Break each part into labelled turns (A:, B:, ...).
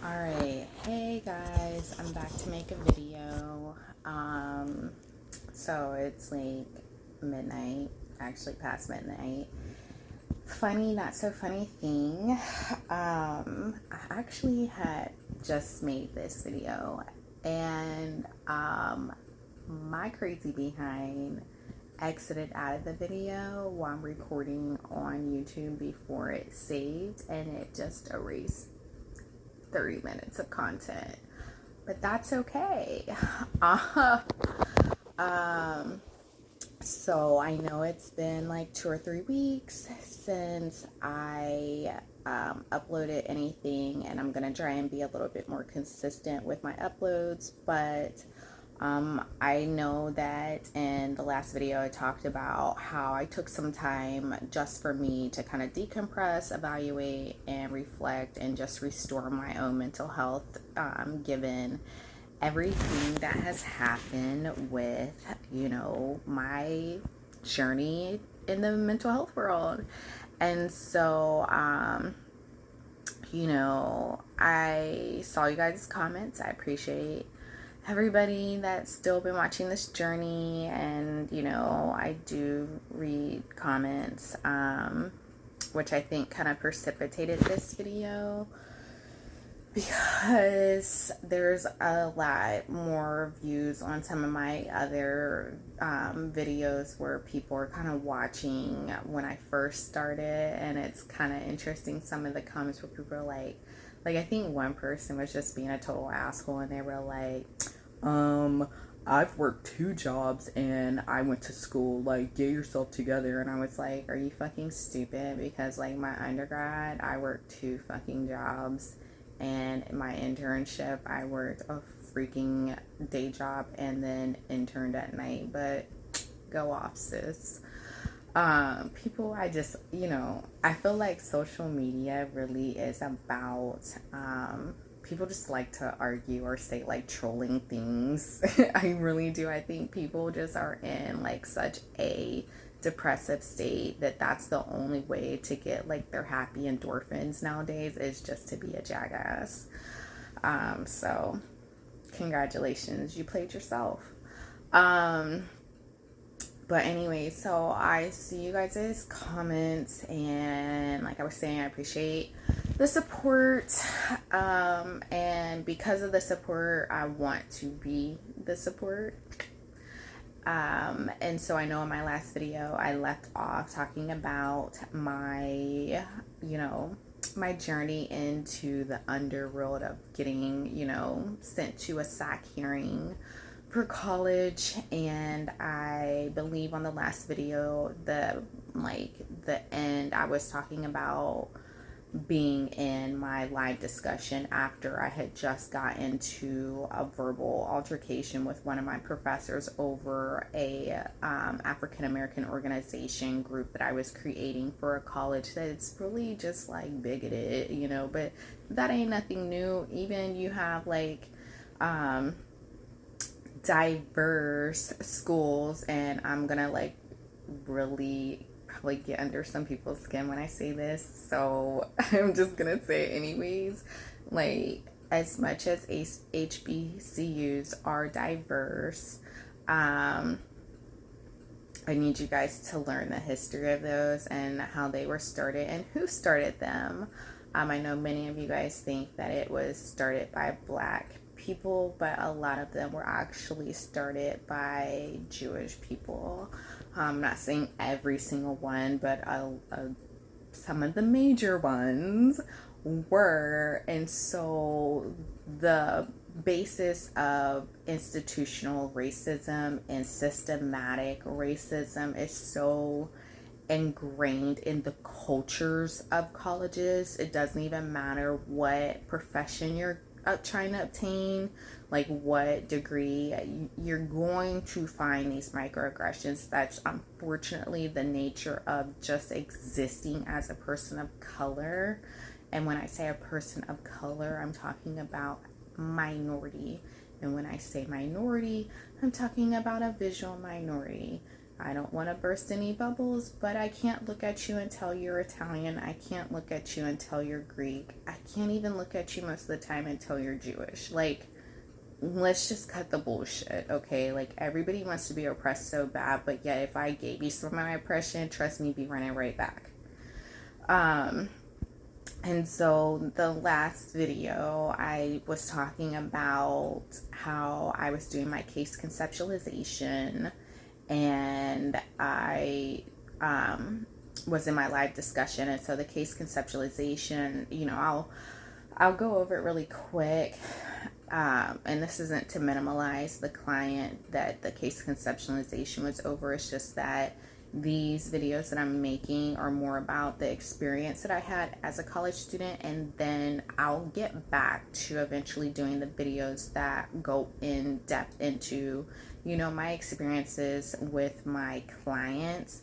A: Alright, hey guys, I'm back to make a video. So it's like midnight, actually past midnight. Funny, not so funny thing. I actually had just made this video and my crazy behind exited out of the video while I'm recording on YouTube before it saved, and it just erased 30 minutes of content, but that's okay. um so I know it's been like 2 or 3 weeks since I uploaded anything, and I'm gonna try and be a little bit more consistent with my uploads. But I know that in the last video I talked about how I took some time just for me to kind of decompress, evaluate, and reflect, and just restore my own mental health, given everything that has happened with, my journey in the mental health world. And so, I saw you guys' comments. I appreciate everybody that's still been watching this journey, and I do read comments, which I think kind of precipitated this video, because there's a lot more views on some of my other videos where people are kind of watching when I first started, and it's kind of interesting some of the comments where people are like I think one person was just being a total asshole, and they were like, I've worked 2 jobs and I went to school, like, get yourself together. And I was like, are you fucking stupid? Because like my undergrad, I worked 2 fucking jobs, and in my internship I worked a freaking day job and then interned at night. But go off, sis. People, I feel like social media really is about people just like to argue or say like trolling things. I really do. I think people just are in like such a depressive state that that's the only way to get like their happy endorphins nowadays, is just to be a jackass. So congratulations, you played yourself. But anyway, so I see you guys' comments, and like I was saying, I appreciate the support. And because of the support, I want to be the support. And so I know in my last video, I left off talking about my, my journey into the underworld of getting, sent to a SAC hearing for college. And I believe on the last video, the end, I was talking about being in my live discussion after I had just got into a verbal altercation with one of my professors over a African American organization group that I was creating for a college that's really just like bigoted, but that ain't nothing new. Even you have like diverse schools, and I'm gonna like really probably get under some people's skin when I say this, so I'm just gonna say it anyways. Like, as much as HBCUs are diverse, I need you guys to learn the history of those and how they were started and who started them. I know many of you guys think that it was started by Black people, but a lot of them were actually started by Jewish people. I'm not saying every single one, but some of the major ones were. And so the basis of institutional racism and systematic racism is so ingrained in the cultures of colleges. It doesn't even matter what profession you're trying to obtain, like what degree, you're going to find these microaggressions. That's unfortunately the nature of just existing as a person of color. And when I say a person of color, I'm talking about minority. And when I say minority, I'm talking about a visual minority. I don't want to burst any bubbles, but I can't look at you and tell you're Italian. I can't look at you and tell you're Greek. I can't even look at you most of the time and tell you're Jewish. Like, let's just cut the bullshit, okay? Like, everybody wants to be oppressed so bad, but yet if I gave you some of my oppression, trust me, be running right back. And so the last video, I was talking about how I was doing my case conceptualization, and I was in my live discussion. And so the case conceptualization, you know, I'll go over it really quick. And this isn't to minimize the client that the case conceptualization was over. It's just that these videos that I'm making are more about the experience that I had as a college student, and then I'll get back to eventually doing the videos that go in depth into, you know, my experiences with my clients,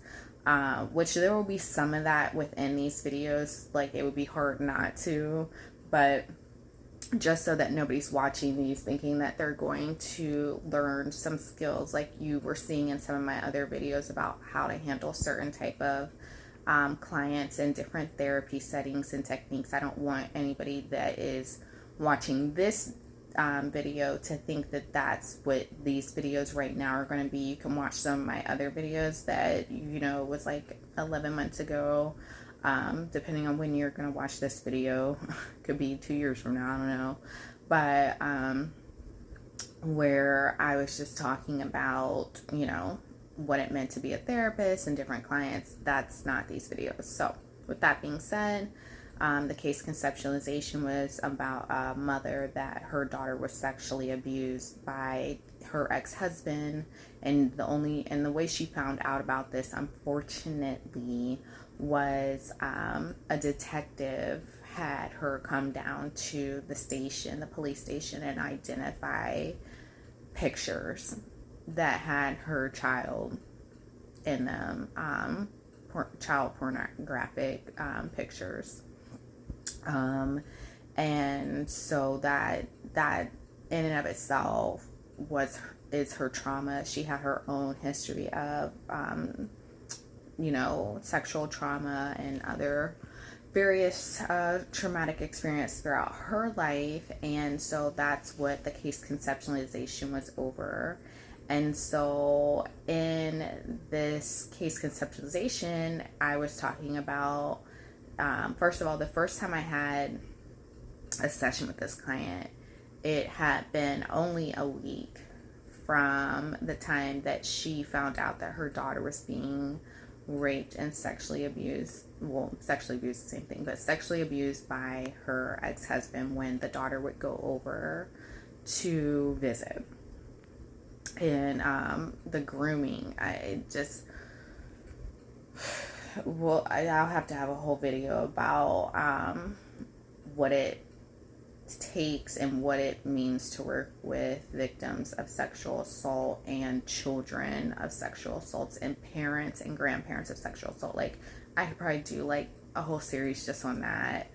A: which there will be some of that within these videos. Like, it would be hard not to, but just so that nobody's watching these thinking that they're going to learn some skills like you were seeing in some of my other videos about how to handle certain type of clients in different therapy settings and techniques. I don't want anybody that is watching this video to think that that's what these videos right now are going to be. You can watch some of my other videos that, you know, was like 11 months ago. Depending on when you're going to watch this video, could be 2 years from now, I don't know, but where I was just talking about, you know, what it meant to be a therapist and different clients. That's not these videos. So with that being said, the case conceptualization was about a mother that her daughter was sexually abused by her ex-husband, and the way she found out about this, unfortunately, was a detective had her come down to the station, the police station, and identify pictures that had her child in them, child pornographic pictures. And so that in and of itself is her trauma. She had her own history of you know, sexual trauma and other various traumatic experience throughout her life. And so that's what the case conceptualization was over. And so in this case conceptualization, I was talking about, first of all, the first time I had a session with this client, it had been only a week from the time that she found out that her daughter was being raped and sexually abused. Well, sexually abused, the same thing, but sexually abused by her ex-husband when the daughter would go over to visit. And the grooming, I'll have to have a whole video about what it takes and what it means to work with victims of sexual assault and children of sexual assaults and parents and grandparents of sexual assault. Like, I could probably do like a whole series just on that,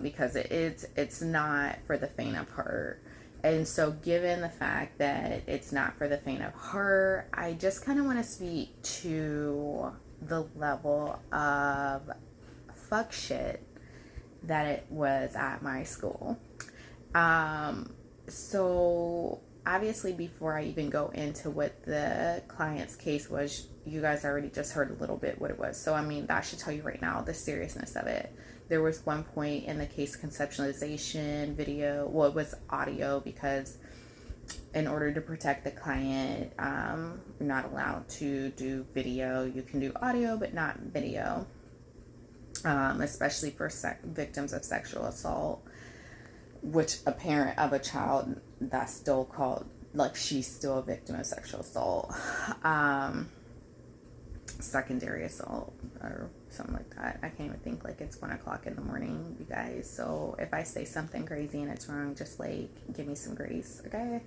A: because it's not for the faint of heart. And so given the fact that it's not for the faint of heart, I just kind of want to speak to the level of fuck shit that it was at my school. So obviously before I even go into what the client's case was, you guys already just heard a little bit what it was. So I mean, that should tell you right now the seriousness of it. There was one point in the case conceptualization video, well, it was audio, because in order to protect the client, you're not allowed to do video. You can do audio, but not video. Especially for victims of sexual assault, which a parent of a child that's still called, like, she's still a victim of sexual assault, secondary assault or something like that. I can't even think, like, it's 1 o'clock in the morning, you guys. So if I say something crazy and it's wrong, just like give me some grace, okay?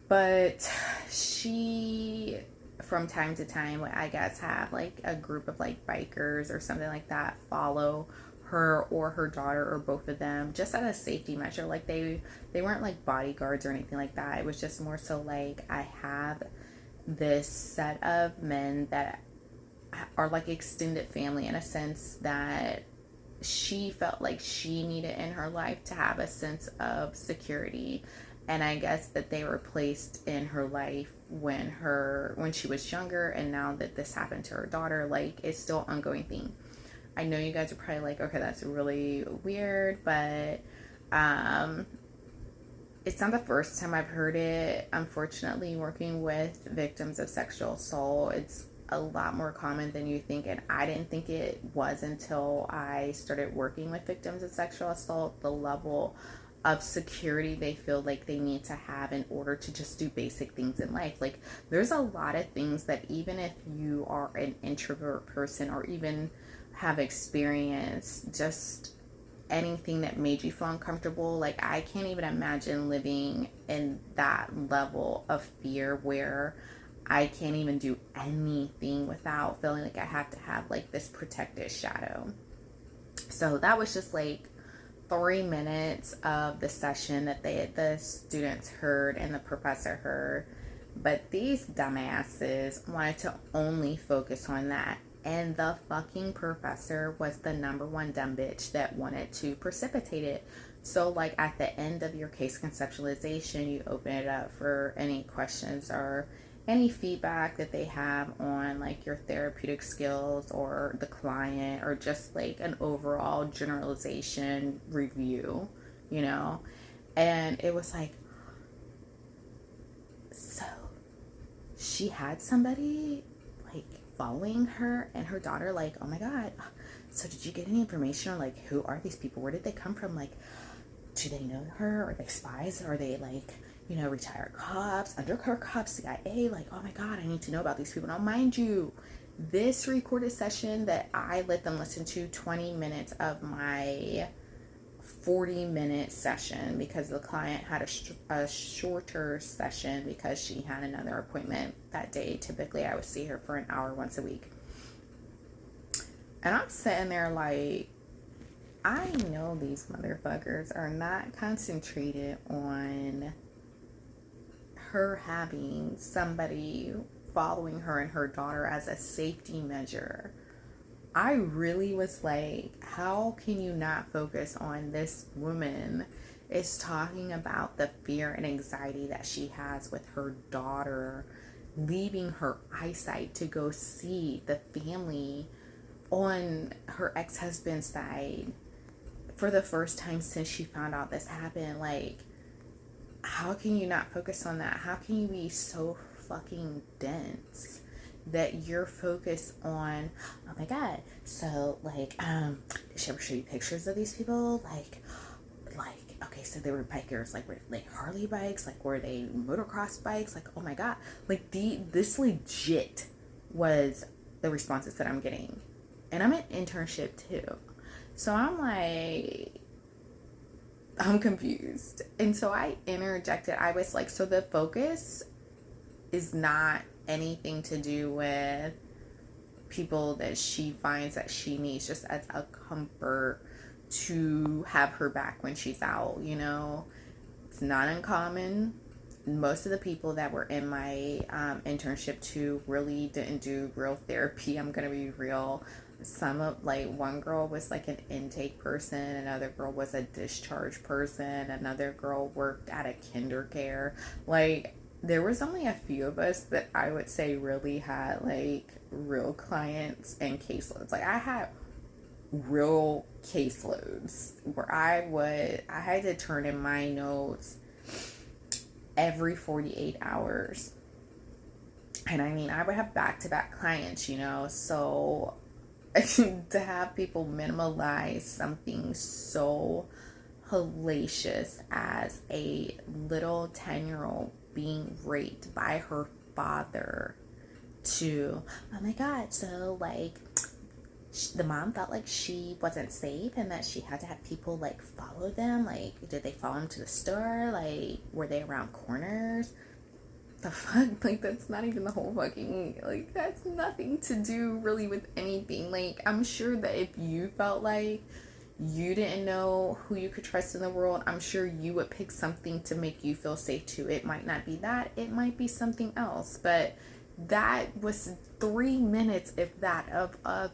A: But she, from time to time, I guess, have like a group of like bikers or something like that follow her or her daughter or both of them, just as a safety measure. Like, they weren't like bodyguards or anything like that. It was just more so like, I have this set of men that are like extended family, in a sense that she felt like she needed in her life to have a sense of security. And I guess that they were placed in her life when she was younger, and now that this happened to her daughter, like, it's still an ongoing thing. I know you guys are probably like, okay, that's really weird, but it's not the first time I've heard it. Unfortunately, working with victims of sexual assault, it's a lot more common than you think. And I didn't think it was until I started working with victims of sexual assault, the level of security they feel like they need to have in order to just do basic things in life. Like, there's a lot of things that even if you are an introvert person, or even have experienced just anything that made you feel uncomfortable, like, I can't even imagine living in that level of fear where I can't even do anything without feeling like I have to have like this protected shadow. So that was just like 3 minutes of the session that the students heard and the professor heard. But these dumbasses wanted to only focus on that. And the fucking professor was the number one dumb bitch that wanted to precipitate it. So, like, at the end of your case conceptualization, you open it up for any questions or any feedback that they have on, like, your therapeutic skills or the client, or just like an overall generalization review, you know? And it was like, so she had somebody like following her and her daughter, like, oh my god, so did you get any information on like who are these people, where did they come from, like, do they know her, are they spies, are they like, you know, retired cops, undercover cops, CIA, like, oh my god, I need to know about these people. Now mind you, this recorded session that I let them listen to 20 minutes of my 40-minute session, because the client had a shorter session because she had another appointment that day. Typically I would see her for an hour once a week. And I'm sitting there like, I know these motherfuckers are not concentrated on her having somebody following her and her daughter as a safety measure. I really was like, how can you not focus on this woman is talking about the fear and anxiety that she has with her daughter leaving her eyesight to go see the family on her ex-husband's side for the first time since she found out this happened. Like, how can you not focus on that? How can you be so fucking dense that you're focused on, oh my god, so like, did she ever show you pictures of these people? Like, okay, so they were bikers, like, were they Harley bikes? Like, were they motocross bikes? Like, oh my god, like, this legit was the responses that I'm getting. And I'm an internship too. So I'm like, I'm confused. And so I interjected. I was like, so the focus is not anything to do with people that she finds that she needs just as a comfort to have her back when she's out, you know? It's not uncommon. Most of the people that were in my internship too really didn't do real therapy. I'm gonna be real. Some of, like, one girl was like an intake person, another girl was a discharge person, another girl worked at a kindercare. Like, there was only a few of us that I would say really had like real clients and caseloads. Like, I had real caseloads where I had to turn in my notes every 48 hours. And I mean, I would have back-to-back clients, you know, so to have people minimalize something so hellacious as a little 10-year-old being raped by her father, to, oh my god, so like the mom felt like she wasn't safe and that she had to have people like follow them. Like, did they follow them to the store? Like, were they around corners? The fuck? Like, that's not even the whole fucking, like, that's nothing to do really with anything. Like, I'm sure that if you felt like you didn't know who you could trust in the world, I'm sure you would pick something to make you feel safe too. It might not be that, it might be something else, but That was 3 minutes, if that, of a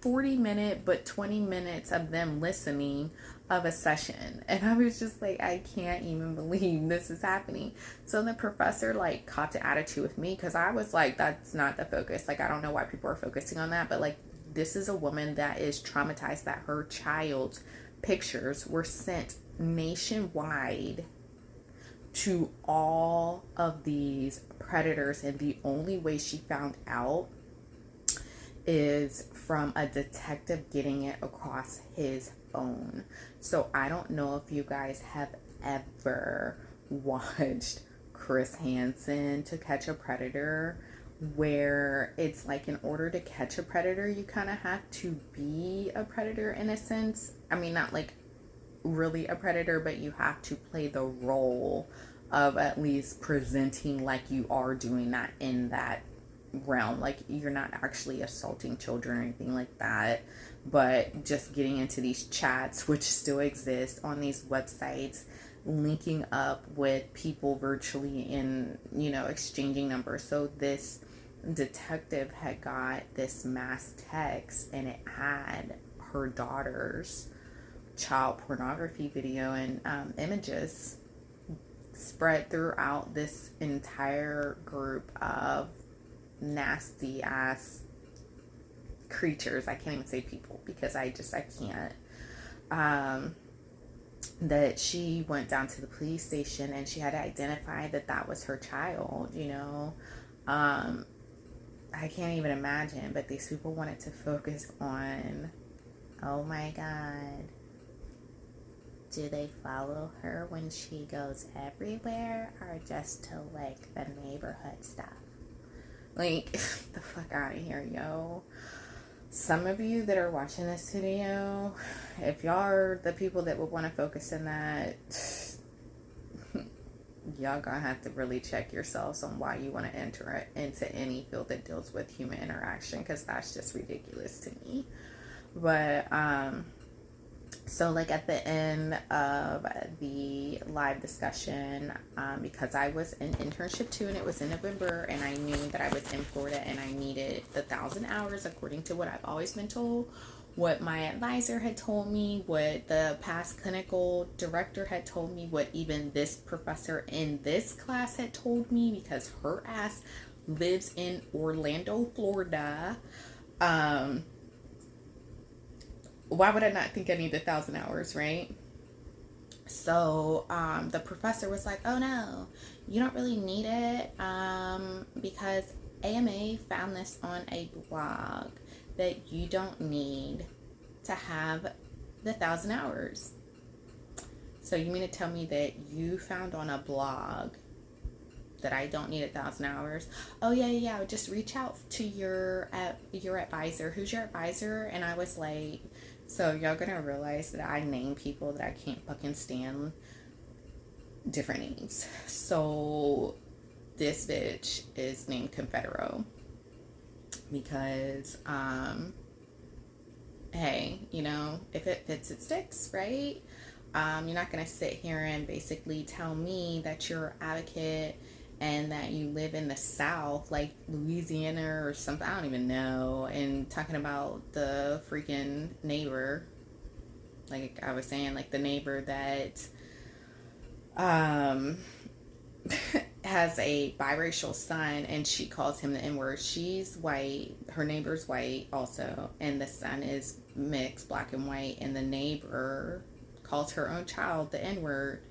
A: 40-minute but 20 minutes of them listening of a session. And I was just like, I can't even believe this is happening. So the professor like caught the attitude with me, because I was like, that's not the focus. Like, I don't know why people are focusing on that, but like, this is a woman that is traumatized that her child's pictures were sent nationwide to all of these predators, and the only way she found out is from a detective getting it across his phone. So I don't know if you guys have ever watched Chris Hansen To Catch a Predator, where it's like, in order to catch a predator, you kind of have to be a predator in a sense. I mean, not like really a predator, but you have to play the role of at least presenting like you are doing that in that realm. Like, you're not actually assaulting children or anything like that, but just getting into these chats, which still exist on these websites, linking up with people virtually and, you know, exchanging numbers. So this detective had got this mass text, and it had her daughter's child pornography video and images spread throughout this entire group of nasty ass creatures. I can't even say people, because I can't. That she went down to the police station, and she had to identify that that was her child, you know. I can't even imagine, but these people wanted to focus on, oh my God, do they follow her when she goes everywhere, or just to like the neighborhood stuff? Like, the fuck out of here, yo. Some of you that are watching this video, if y'all are the people that would want to focus on that, y'all gonna have to really check yourselves on why you want to enter into any field that deals with human interaction, because that's just ridiculous to me. But so like at the end of the live discussion, because I was in internship too, and it was in November, and I knew that I was in Florida and I needed the 1,000 hours according to what I've always been told, what my advisor had told me, what the past clinical director had told me, what even this professor in this class had told me, because her ass lives in Orlando, Florida. Why would I not think I need 1,000 hours, right? So the professor was like, oh no, you don't really need it, because AMA found this on a blog that you don't need to have the 1,000 hours. So you mean to tell me that you found on a blog that I don't need 1,000 hours? Oh yeah, just reach out to your advisor. Who's your advisor? And I was like, so y'all gonna realize that I name people that I can't fucking stand different names. So this bitch is named Confedero, because hey, you know, if it fits, it sticks, right? You're not gonna sit here and basically tell me that you're an advocate and that you live in the South, like Louisiana or something, I don't even know, and talking about the freaking neighbor, like I was saying, like the neighbor that has a biracial son, and she calls him the N-word. She's white, her neighbor's white also, and the son is mixed, black and white, and the neighbor calls her own child the N-word.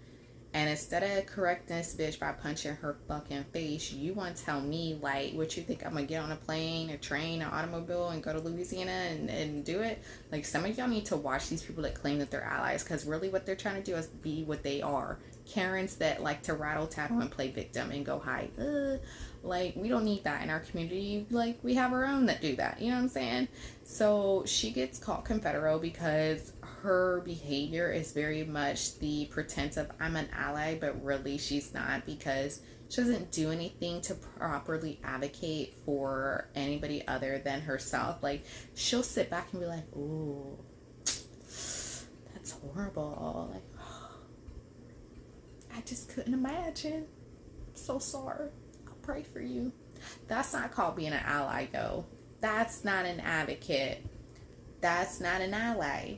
A: And instead of correcting this bitch by punching her fucking face, you want to tell me, like, what you think I'm going to get on a plane, a train, an automobile, and go to Louisiana and do it? Like, some of y'all need to watch these people that claim that they're allies, because really what they're trying to do is be what they are. Karens that like to rattle, tattle, and play victim and go hide. Like, we don't need that in our community. Like, we have our own that do that. You know what I'm saying? So she gets called Confedero because her behavior is very much the pretense of I'm an ally, but really she's not, because she doesn't do anything to properly advocate for anybody other than herself. Like, she'll sit back and be like, ooh, that's horrible. Like, I just couldn't imagine. I'm so sorry. I'll pray for you. That's not called being an ally, yo. That's not an advocate. That's not an ally.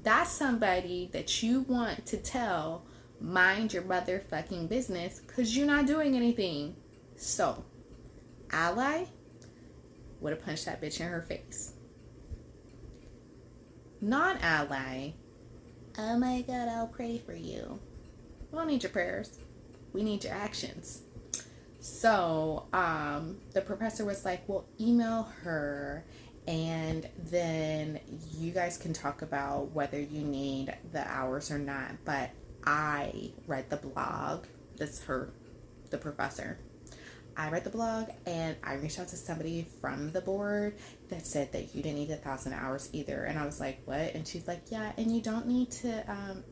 A: That's somebody that you want to tell, mind your motherfucking business, because you're not doing anything. So, ally would have punched that bitch in her face. Non-ally, oh my God, I'll pray for you. We don't need your prayers. We need your actions. So, the professor was like, well, email her and then you guys can talk about whether you need the hours or not. But I read the blog. That's her, the professor. I read the blog and I reached out to somebody from the board that said that you didn't need 1,000 hours either. And I was like, what? And she's like, yeah, and you don't need to,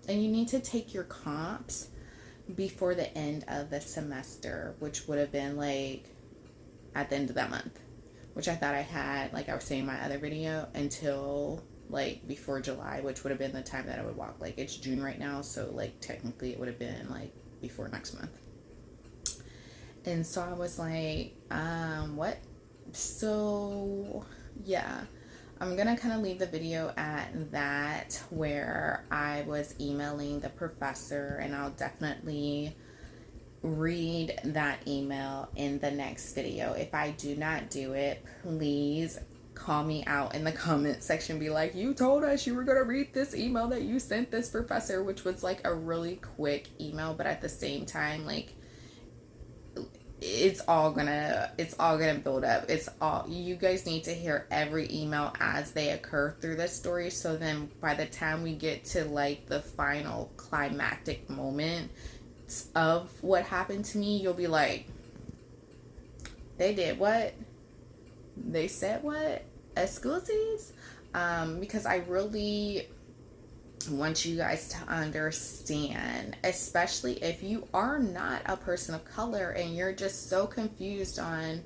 A: and you need to take your comps before the end of the semester, which would have been like at the end of that month, which I thought I had, like I was saying in my other video, until like before July, which would have been the time that I would walk. Like it's June right now, so like technically it would have been like before next month. And so I was like, what? So yeah, I'm gonna kind of leave the video at that, where I was emailing the professor, and I'll definitely read that email in the next video. If I do not do it, please call me out in the comment section. Be like, you told us you were gonna read this email that you sent this professor, which was like a really quick email, but at the same time, like, it's all gonna build up. It's all, you guys need to hear every email as they occur through this story, so then by the time we get to like the final climactic moment of what happened to me, you'll be like, they did what? They said what? Excuses? Because I really want you guys to understand, especially if you are not a person of color and you're just so confused on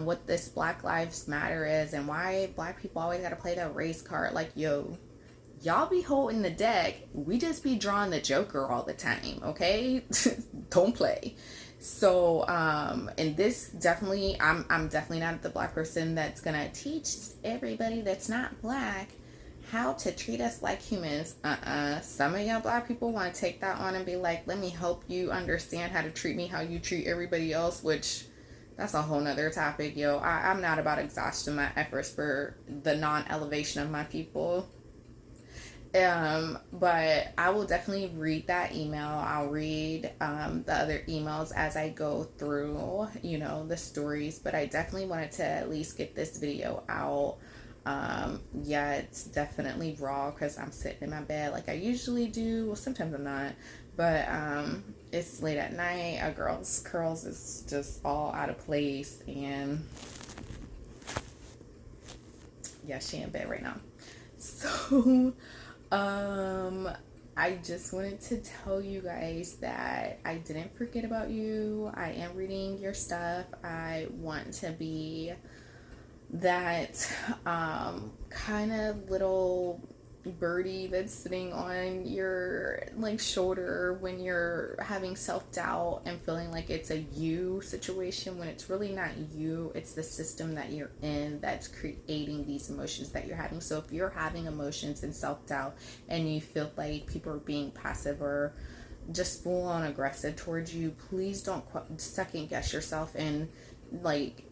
A: what this Black Lives Matter is and why Black people always got to play that race card. Like, yo, y'all be holding the deck. We just be drawing the Joker all the time, okay? Don't play. So, and this definitely, I'm definitely not the Black person that's gonna teach everybody that's not Black how to treat us like humans. Some of y'all Black people want to take that on and be like, let me help you understand how to treat me how you treat everybody else, which that's a whole nother topic, yo. I'm not about exhausting my efforts for the non-elevation of my people. But I will definitely read that email. I'll read the other emails as I go through, you know, the stories, but I definitely wanted to at least get this video out. Yeah, it's definitely raw because I'm sitting in my bed like I usually do. Well, sometimes I'm not, but it's late at night. A girl's curls is just all out of place, and yeah, she in bed right now. So I just wanted to tell you guys that I didn't forget about you. I am reading your stuff. I want to be that kind of little birdie that's sitting on your like shoulder when you're having self-doubt and feeling like it's a you situation, when it's really not you. It's the system that you're in that's creating these emotions that you're having. So if you're having emotions and self-doubt and you feel like people are being passive or just full on aggressive towards you, please don't second guess yourself and like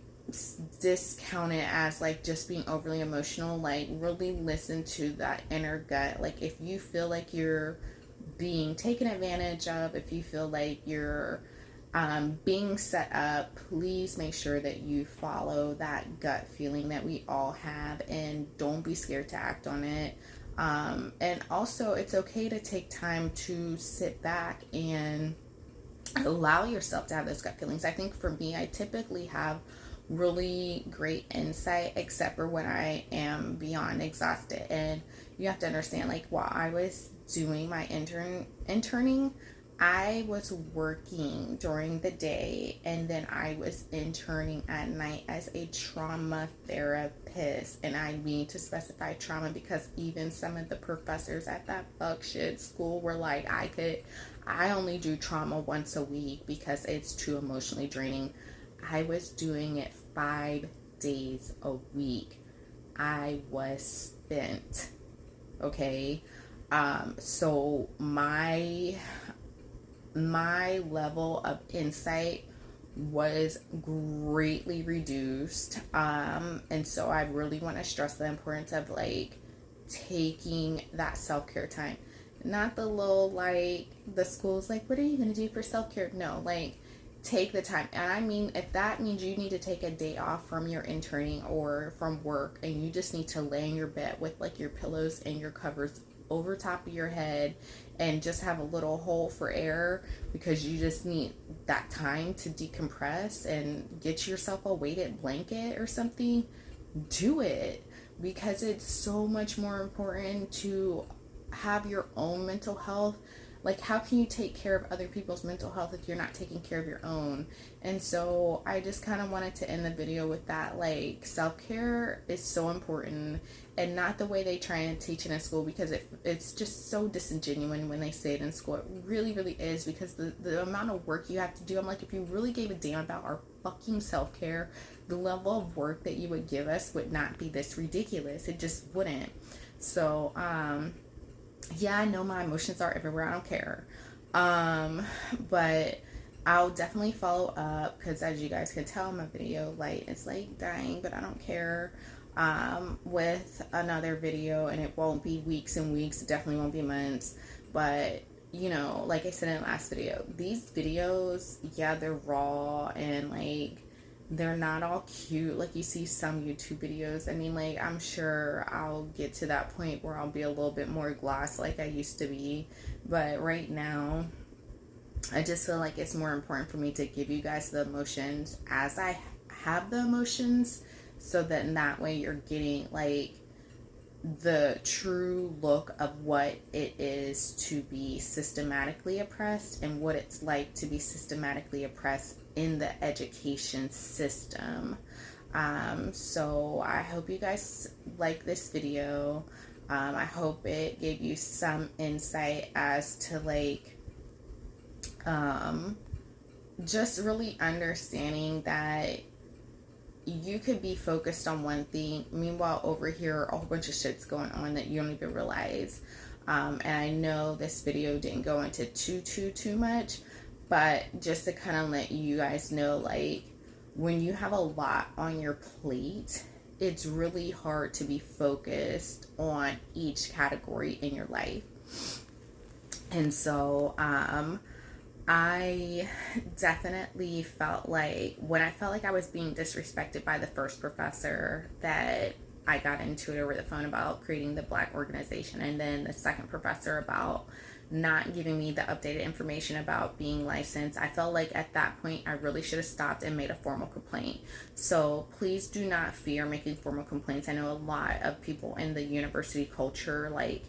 A: discount it as like just being overly emotional. Like, really listen to that inner gut. Like, if you feel like you're being taken advantage of, if you feel like you're being set up, please make sure that you follow that gut feeling that we all have, and don't be scared to act on it. And also, it's okay to take time to sit back and allow yourself to have those gut feelings. I think for me, I typically have really great insight, except for when I am beyond exhausted. And you have to understand, like, while I was doing my interning, I was working during the day, and then I was interning at night as a trauma therapist. And I need to specify trauma because even some of the professors at that fuck shit school were like, I only do trauma once a week because it's too emotionally draining. I was doing it 5 days a week. I was spent. Okay. So my level of insight was greatly reduced. And so I really want to stress the importance of like taking that self-care time. Not the little like the school's like, what are you gonna do for self-care? No, like take the time. And I mean, if that means you need to take a day off from your interning or from work and you just need to lay in your bed with like your pillows and your covers over top of your head and just have a little hole for air because you just need that time to decompress and get yourself a weighted blanket or something, do it, because it's so much more important to have your own mental health. Like, how can you take care of other people's mental health if you're not taking care of your own? And so I just kind of wanted to end the video with that. Like, self-care is so important, and not the way they try and teach it in school, because it's just so disingenuous when they say it in school. It really, really is, because the amount of work you have to do. I'm like, if you really gave a damn about our fucking self-care, the level of work that you would give us would not be this ridiculous. It just wouldn't. So, yeah, I know my emotions are everywhere. I don't care. But I'll definitely follow up, because as you guys can tell, my video light is like dying, but I don't care, with another video, and it won't be weeks and weeks. It definitely won't be months. But you know, like I said in the last video, these videos, yeah, they're raw and like they're not all cute like you see some YouTube videos. I mean, like, I'm sure I'll get to that point where I'll be a little bit more gloss like I used to be, but right now I just feel like it's more important for me to give you guys the emotions as I have the emotions, so that in that way you're getting like the true look of what it is to be systematically oppressed and what it's like to be systematically oppressed in the education system. So I hope you guys like this video. I hope it gave you some insight as to like just really understanding that you could be focused on one thing, meanwhile over here a whole bunch of shit's going on that you don't even realize. And I know this video didn't go into too much, but just to kind of let you guys know, like, when you have a lot on your plate, it's really hard to be focused on each category in your life. And so I definitely felt like, when I felt like I was being disrespected by the first professor that I got into it over the phone about creating the Black organization, and then the second professor about not giving me the updated information about being licensed, I felt like at that point I really should have stopped and made a formal complaint. So please do not fear making formal complaints. I know a lot of people in the university culture, like,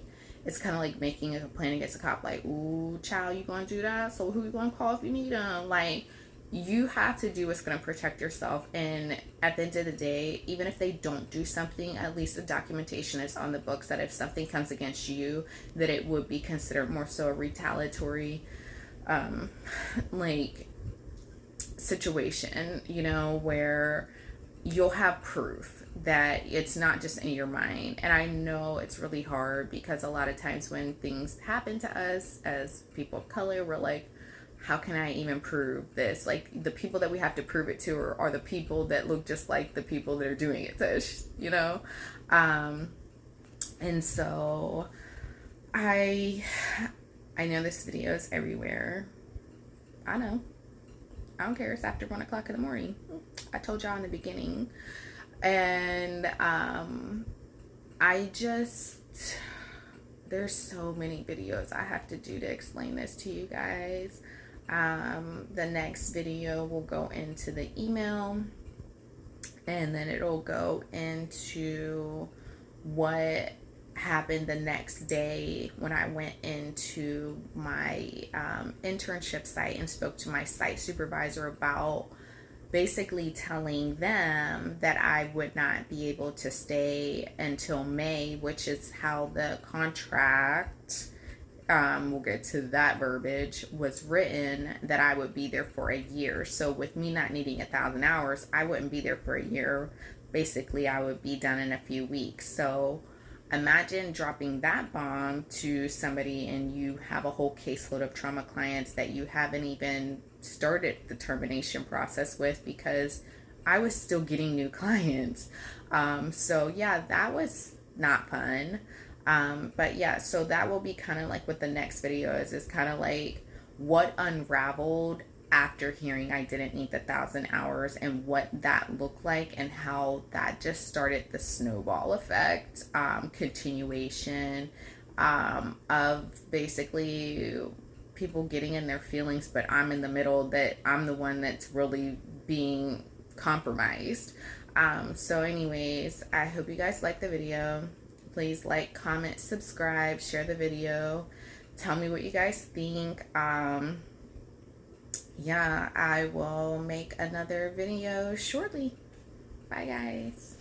A: it's kind of like making a complaint against a cop, like, ooh, child, you gonna do that? So who you gonna call if you need them? Like, you have to do what's going to protect yourself. And at the end of the day, even if they don't do something, at least the documentation is on the books that if something comes against you, that it would be considered more so a retaliatory like situation, you know, where you'll have proof that it's not just in your mind. And I know it's really hard, because a lot of times when things happen to us as people of color, we're like, how can I even prove this? Like, the people that we have to prove it to are the people that look just like the people that are doing it to us, you know? And so I know this video is everywhere. I know. I don't care. It's after 1 o'clock in the morning. I told y'all in the beginning. And there's so many videos I have to do to explain this to you guys. The next video will go into the email, and then it'll go into what happened the next day when I went into my internship site and spoke to my site supervisor about basically telling them that I would not be able to stay until May, which is how the contract we'll get to that verbiage, was written that I would be there for a year. So with me not needing 1,000 hours, I wouldn't be there for a year. Basically, I would be done in a few weeks. So imagine dropping that bomb to somebody and you have a whole caseload of trauma clients that you haven't even started the termination process with, because I was still getting new clients. So yeah, that was not fun. But yeah, so that will be kind of like what the next video is kind of like what unraveled after hearing I didn't need the 1,000 hours, and what that looked like, and how that just started the snowball effect, continuation, of basically people getting in their feelings, but I'm in the middle, that I'm the one that's really being compromised. So anyways, I hope you guys like the video. Please like, comment, subscribe, share the video. Tell me what you guys think. Yeah, I will make another video shortly. Bye, guys.